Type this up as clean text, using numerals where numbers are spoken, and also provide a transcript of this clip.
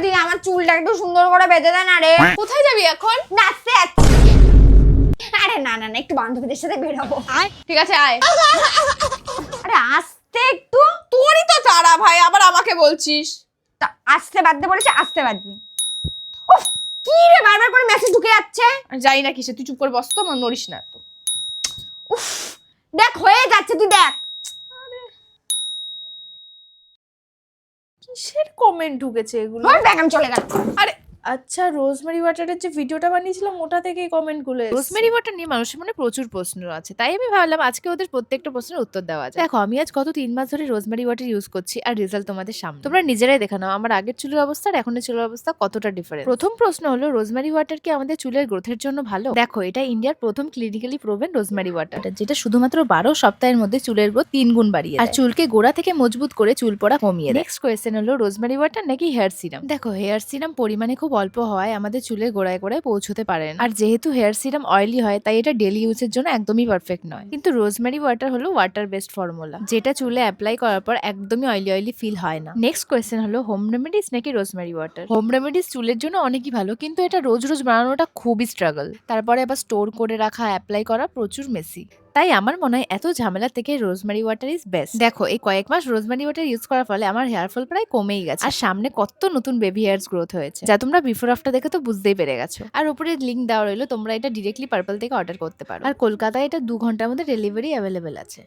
তুই আমার চুলটা একটু সুন্দর করে বেঁধে দে না রে। কোথায় যাবি এখন? নাচতে যাচ্ছি। আরে না না না, একটু বান্ধবীদের সাথে বেরোবো। ঠিক আছে আয়। আরে আস্তে একটু। তোরই তো তারা ভাই, আবার আমাকে বলছিস। আস্তে বাঁধতে বলেছে, আস্তে বাঁধবি। উফ, কি রে বারবার করে মেসেজ ঢুকে যাচ্ছে। যাই না কিসে, তুই চুপ করে বস তো, আমার নড়িস না তো। উফ, দেখ হয়ে যাচ্ছে, তুই দেখ। কিসের কমেন্ট ঢুকেছে এগুলো? দেখ আমি চলে গেলাম। আরে আচ্ছা, রোজমেরি ওয়াটারের যে ভিডিওটা বানিয়েছিলাম ওটা থেকেই কমেন্ট গুলো। রোজমেরি ওয়াটার নিয়ে মানুষের মনে প্রচুর প্রশ্ন আছে, তাই আমি ভাবলাম আজকে ওদের প্রত্যেকটা প্রশ্নের উত্তর দেওয়া যায়। দেখো, আমি আজ গত 3 মাস ধরে রোজমেরি ওয়াটার ইউজ করছি আর রেজাল্ট তোমাদের সামনে। তোমরা নিজেরাই দেখে নাও আমার আগের চুলের অবস্থা আর এখনের চুলের অবস্থা কতটা ডিফারেন্ট। প্রথম প্রশ্ন হলো, রোজমেরি ওয়াটার কি আমাদের চুলের গ্রোথের জন্য ভালো? দেখো, এটা ইন্ডিয়ার প্রথম ক্লিনিক্যালি প্রুভেন রোজমেরি ওয়াটার, যেটা শুধুমাত্র 12 সপ্তাহের মধ্যে চুলের গ্রোথ 3 গুণ বাড়িয়ে দেয় আর চুলকে গোড়া থেকে মজবুত করে চুল পড়া কমিয়ে দেয়। নেক্সট কোয়েশ্চেন হলো, রোজমেরি ওয়াটার নাকি হেয়ার সিরাম? দেখো, হেয়ার সিরাম পরিমাণে খুব অল্প হওয়ায় আমাদের চুলের গোড়ায় গোড়ায় পৌঁছতে পারে না, আর যেহেতু হেয়ার সিরাম অয়েলি হয় তাই এটা ডেলি ইউজের জন্য একদমই পারফেক্ট নয়। কিন্তু রোজমেরি ওয়াটার হলো ওয়াটার বেসড ফর্মুলা, যেটা চুলে অ্যাপ্লাই করার পর একদমই অয়েলি অয়েলি ফিল হয় না। নেক্সট কোয়েশ্চেন হলো, হোম রেমেডিস নাকি রোজমেরি ওয়াটার? হোম রেমেডিস চুলের জন্য অনেকই ভালো, কিন্তু এটা রোজ রোজ বানানোটা খুবই স্ট্রাগল, তারপরে আবার স্টোর করে রাখা, অ্যাপ্লাই করা প্রচুর মেসি। তাই আমার মনে হয় এত ঝামেলা থেকে রোজমেরি ওয়াটার ইজ বেস্ট। দেখো, এই কয়েক মাস রোজমেরি ওয়াটার ইউজ করার ফলে আমার হেয়ার ফল প্রায় কমেই গেছে, আর সামনে কত নতুন বেবি হেয়ার্স গ্রোথ হয়েছে, যা তোমরা বিফোর আফটার দেখে তো বুঝতেই পেরে গেছো। আর উপরে লিংক দেওয়া রইলো, তোমরা এটা ডিরেক্টলি পার্পল থেকে অর্ডার করতে পারো, আর কলকাতায় এটা 2 ঘন্টার মধ্যে ডেলিভারি অ্যাভেলেবেল আছে।